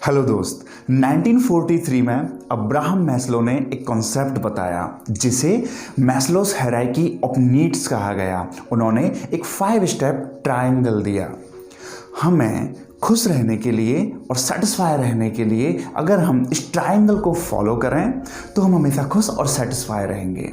Hello दोस्त। 1943 में Abraham Maslow ने एक कॉन्सेप्ट बताया जिसे मैस्लोस हायरार्की ऑफ नीड्स कहा गया। उन्होंने एक 5 स्टेप ट्रायंगल दिया। हमें खुश रहने के लिए और सेटिस्फाई रहने के लिए अगर हम इस ट्रायंगल को फॉलो करें तो हम हमेशा खुश और सेटिस्फाई रहेंगे।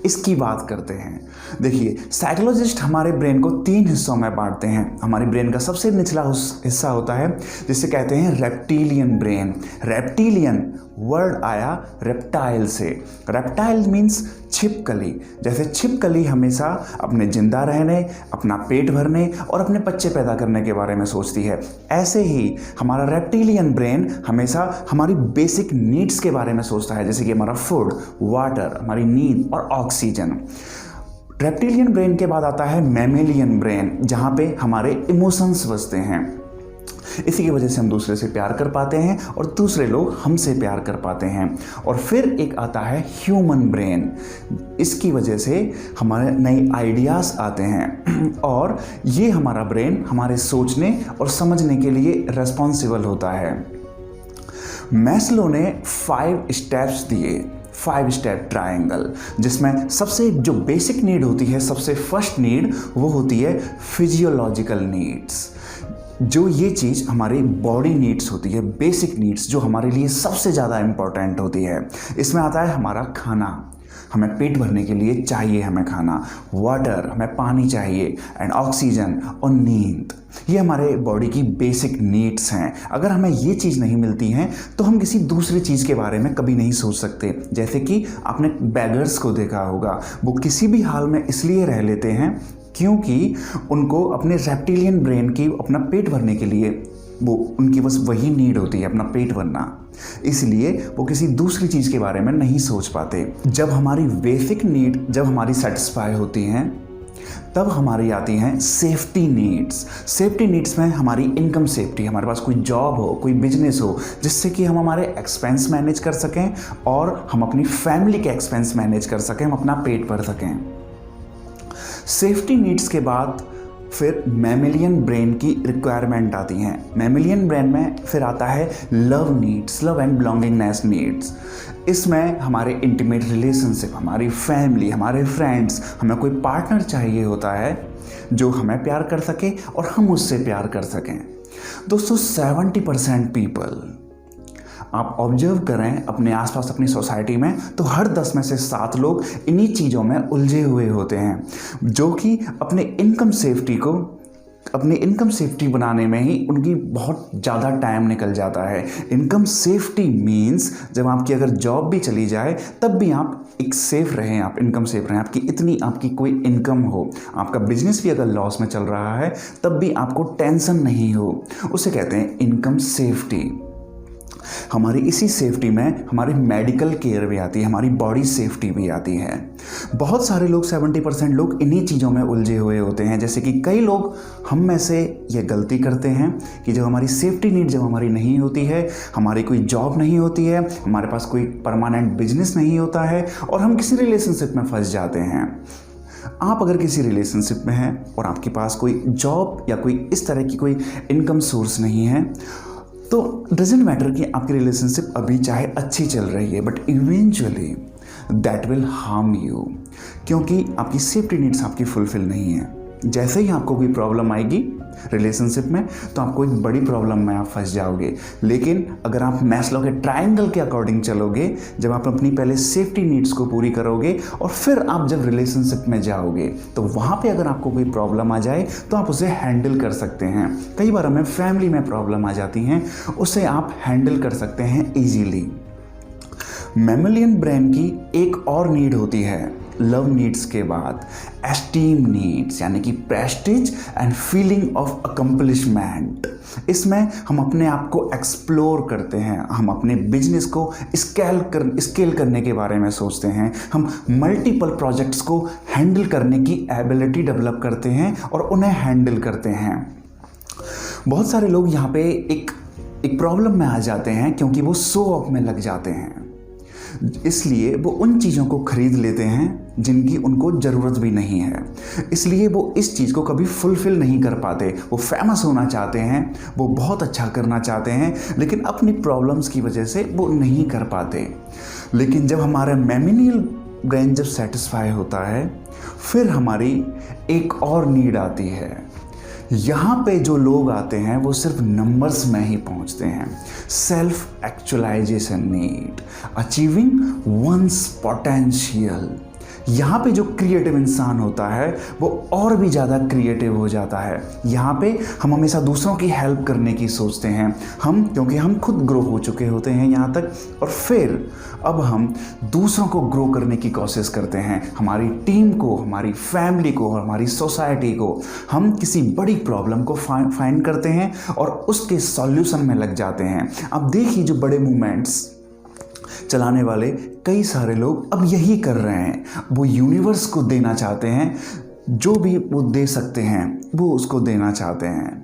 इसकी बात करते हैं। देखिए, साइकोलॉजिस्ट हमारे ब्रेन को 3 हिस्सों में बांटते हैं। हमारी ब्रेन का सबसे निचला हिस्सा होता है जिसे कहते हैं रेप्टिलियन ब्रेन। रेप्टिलियन वर्ड आया रेप्टाइल से। रेप्टाइल मीन्स छिपकली। जैसे छिपकली हमेशा अपने जिंदा रहने, अपना पेट भरने और अपने बच्चे पैदा करने के बारे में सोचती है, ऐसे ही हमारा रेप्टिलियन ब्रेन हमेशा हमारी बेसिक नीड्स के बारे में सोचता है, जैसे कि हमारा फूड, वाटर, हमारी नींद और ऑक्सीजन। रेप्टिलियन ब्रेन के बाद आता है मैमेलियन ब्रेन, जहाँ पे हमारे इमोशंस बसते हैं। इसी की वजह से हम दूसरे से प्यार कर पाते हैं और दूसरे लोग हमसे प्यार कर पाते हैं। और फिर एक आता है ह्यूमन ब्रेन। इसकी वजह से हमारे नए आइडियाज़ आते हैं और ये हमारा ब्रेन हमारे सोचने और समझने के लिए रिस्पॉन्सिबल होता है। मैस्लो ने 5 स्टेप्स दिए, 5 स्टेप ट्रायंगल, जिसमें सबसे जो बेसिक नीड होती है, सबसे फर्स्ट नीड वो होती है फिजियोलॉजिकल नीड्स। जो ये चीज़ हमारी बॉडी नीड्स होती है, बेसिक नीड्स जो हमारे लिए सबसे ज़्यादा इम्पॉर्टेंट होती है। इसमें आता है हमारा खाना, हमें पेट भरने के लिए चाहिए हमें खाना, वाटर, हमें पानी चाहिए, एंड ऑक्सीजन और नींद। ये हमारे बॉडी की बेसिक नीड्स हैं। अगर हमें ये चीज़ नहीं मिलती हैं तो हम किसी दूसरी चीज़ के बारे में कभी नहीं सोच सकते। जैसे कि आपने बैगर्स को देखा होगा, वो किसी भी हाल में इसलिए रह लेते हैं क्योंकि उनको अपने रेप्टिलियन ब्रेन की अपना पेट भरने के लिए वो उनकी बस वही नीड होती है, अपना पेट भरना। इसलिए वो किसी दूसरी चीज़ के बारे में नहीं सोच पाते। जब हमारी बेसिक नीड जब हमारी सेटिस्फाई होती हैं तब हमारी आती हैं सेफ्टी नीड्स। सेफ्टी नीड्स में हमारी इनकम सेफ्टी, हमारे पास कोई जॉब हो, कोई बिजनेस हो जिससे कि हम हमारे एक्सपेंस मैनेज कर सकें और हम अपनी फैमिली के एक्सपेंस मैनेज कर सकें, हम अपना पेट भर सकें। सेफ्टी नीड्स के बाद फिर मैमेलियन ब्रेन की रिक्वायरमेंट आती हैं। मैमेलियन ब्रेन में फिर आता है love needs, love and belongingness needs. इसमें हमारे इंटीमेट रिलेशनशिप, हमारी फैमिली, हमारे फ्रेंड्स, हमें कोई पार्टनर चाहिए होता है जो हमें प्यार कर सके और हम उससे प्यार कर सकें। दोस्तों, 70% पीपल, आप ऑब्जर्व करें अपने आसपास अपनी सोसाइटी में, तो हर 10 में से 7 लोग इन्हीं चीज़ों में उलझे हुए होते हैं, जो कि अपने इनकम सेफ्टी बनाने में ही उनकी बहुत ज़्यादा टाइम निकल जाता है। इनकम सेफ्टी मीन्स जब आपकी अगर जॉब भी चली जाए तब भी आप एक सेफ रहें, आप इनकम सेफ रहें, आपकी कोई इनकम हो, आपका बिजनेस भी अगर लॉस में चल रहा है तब भी आपको टेंशन नहीं हो, उसे कहते हैं इनकम सेफ्टी। हमारी इसी सेफ्टी में हमारी मेडिकल केयर भी आती है, हमारी बॉडी सेफ्टी भी आती है। बहुत सारे लोग, 70% लोग इन्हीं चीज़ों में उलझे हुए होते हैं। जैसे कि कई लोग हम में से ये गलती करते हैं कि जब हमारी सेफ्टी नीड जब हमारी नहीं होती है, हमारी कोई जॉब नहीं होती है, हमारे पास कोई परमानेंट बिजनेस नहीं होता है और हम किसी रिलेशनशिप में फंस जाते हैं। आप अगर किसी रिलेशनशिप में हैं और आपके पास कोई जॉब या कोई इस तरह की कोई इनकम सोर्स नहीं है, तो डजेंट मैटर कि आपकी रिलेशनशिप अभी चाहे अच्छी चल रही है, but eventually that will harm you, क्योंकि आपकी सेफ्टी नीड्स आपकी फुलफिल नहीं है। जैसे ही आपको कोई प्रॉब्लम आएगी रिलेशनशिप में तो आपको एक बड़ी प्रॉब्लम में आप फंस जाओगे। लेकिन अगर आप मैस्लो के ट्रायंगल के अकॉर्डिंग चलोगे, जब आप अपनी पहले सेफ्टी नीड्स को पूरी करोगे और फिर आप जब रिलेशनशिप में जाओगे तो वहाँ पे अगर आपको कोई प्रॉब्लम आ जाए तो आप उसे हैंडल कर सकते हैं। कई बार हमें फैमिली में प्रॉब्लम आ जाती हैं, उसे आप हैंडल कर सकते हैं ईजीली। मैमेलियन ब्रेन की एक और नीड होती है लव नीड्स के बाद, एस्टीम नीड्स, यानी कि Prestige and feeling of accomplishment. इसमें हम अपने आप को एक्सप्लोर करते हैं, हम अपने बिजनेस को स्केल करने के बारे में सोचते हैं, हम मल्टीपल प्रोजेक्ट्स को हैंडल करने की एबिलिटी डेवलप करते हैं और उन्हें हैंडल करते हैं। बहुत सारे लोग यहाँ पे एक प्रॉब्लम में आ जाते हैं क्योंकि वो शो ऑफ में लग जाते हैं। इसलिए वो उन चीज़ों को खरीद लेते हैं जिनकी उनको ज़रूरत भी नहीं है। इसलिए वो इस चीज़ को कभी फुलफ़िल नहीं कर पाते। वो फेमस होना चाहते हैं, वो बहुत अच्छा करना चाहते हैं, लेकिन अपनी प्रॉब्लम्स की वजह से वो नहीं कर पाते। लेकिन जब हमारा मेमिनियल ब्रेन जब सेटिस्फाई होता है, फिर हमारी एक और नीड आती है। यहाँ पे जो लोग आते हैं वो सिर्फ नंबर्स में ही पहुँचते हैं। Self actualisation need, achieving one's potential. यहाँ पे जो क्रिएटिव इंसान होता है वो और भी ज़्यादा क्रिएटिव हो जाता है। यहाँ पे हम हमेशा दूसरों की हेल्प करने की सोचते हैं, क्योंकि हम खुद ग्रो हो चुके होते हैं यहाँ तक, और फिर अब हम दूसरों को ग्रो करने की कोशिश करते हैं। हमारी टीम को, हमारी फैमिली को, हमारी सोसाइटी को हम किसी बड़ी प्रॉब्लम को फाइंड करते हैं और उसके सॉल्यूशन में लग जाते हैं। अब देखिए, जो बड़े मूवमेंट्स चलाने वाले कई सारे लोग अब यही कर रहे हैं। वो यूनिवर्स को देना चाहते हैं, जो भी वो दे सकते हैं वो उसको देना चाहते हैं।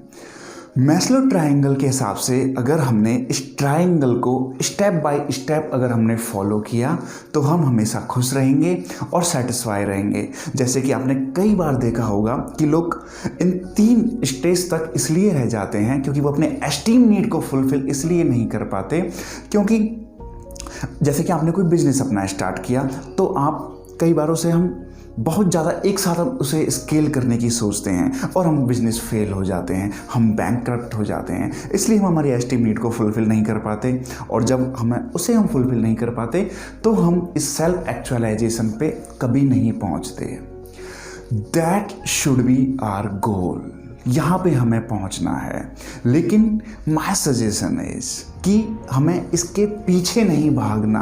मैस्लो ट्रायंगल के हिसाब से अगर हमने इस ट्रायंगल को स्टेप बाय स्टेप अगर हमने फॉलो किया तो हम हमेशा खुश रहेंगे और सेटिस्फाई रहेंगे। जैसे कि आपने कई बार देखा होगा कि लोग इन 3 स्टेज तक इसलिए रह जाते हैं क्योंकि वो अपने एस्टीम नीड को फुलफिल इसलिए नहीं कर पाते, क्योंकि जैसे कि आपने कोई बिजनेस अपना स्टार्ट किया तो आप कई बार उसे हम बहुत ज़्यादा एक साथ उसे स्केल करने की सोचते हैं और हम बिजनेस फेल हो जाते हैं, हम बैंकक्रप्ट हो जाते हैं। इसलिए हम हमारी एस्टीम नीड को फुलफिल नहीं कर पाते, और जब हम फुलफिल नहीं कर पाते तो हम इस सेल्फ एक्चुअलाइजेशन पे कभी नहीं पहुंचते। That should be our goal. यहाँ पे हमें पहुँचना है। लेकिन माय सजेशन इज कि हमें इसके पीछे नहीं भागना,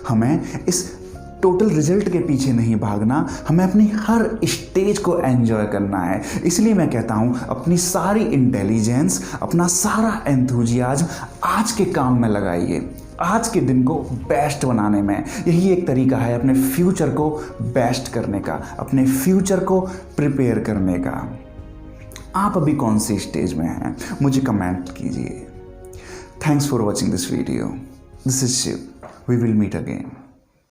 हमें इस टोटल रिजल्ट के पीछे नहीं भागना, हमें अपनी हर स्टेज को एंजॉय करना है। इसलिए मैं कहता हूँ अपनी सारी इंटेलिजेंस, अपना सारा एंथुजियाज्म आज के काम में लगाइए, आज के दिन को बेस्ट बनाने में। यही एक तरीका है अपने फ्यूचर को बेस्ट करने का, अपने फ्यूचर को प्रिपेयर करने का। आप अभी कौन सी स्टेज में हैं मुझे कमेंट कीजिए। Thanks for watching this video. This is Shiv. We will meet again.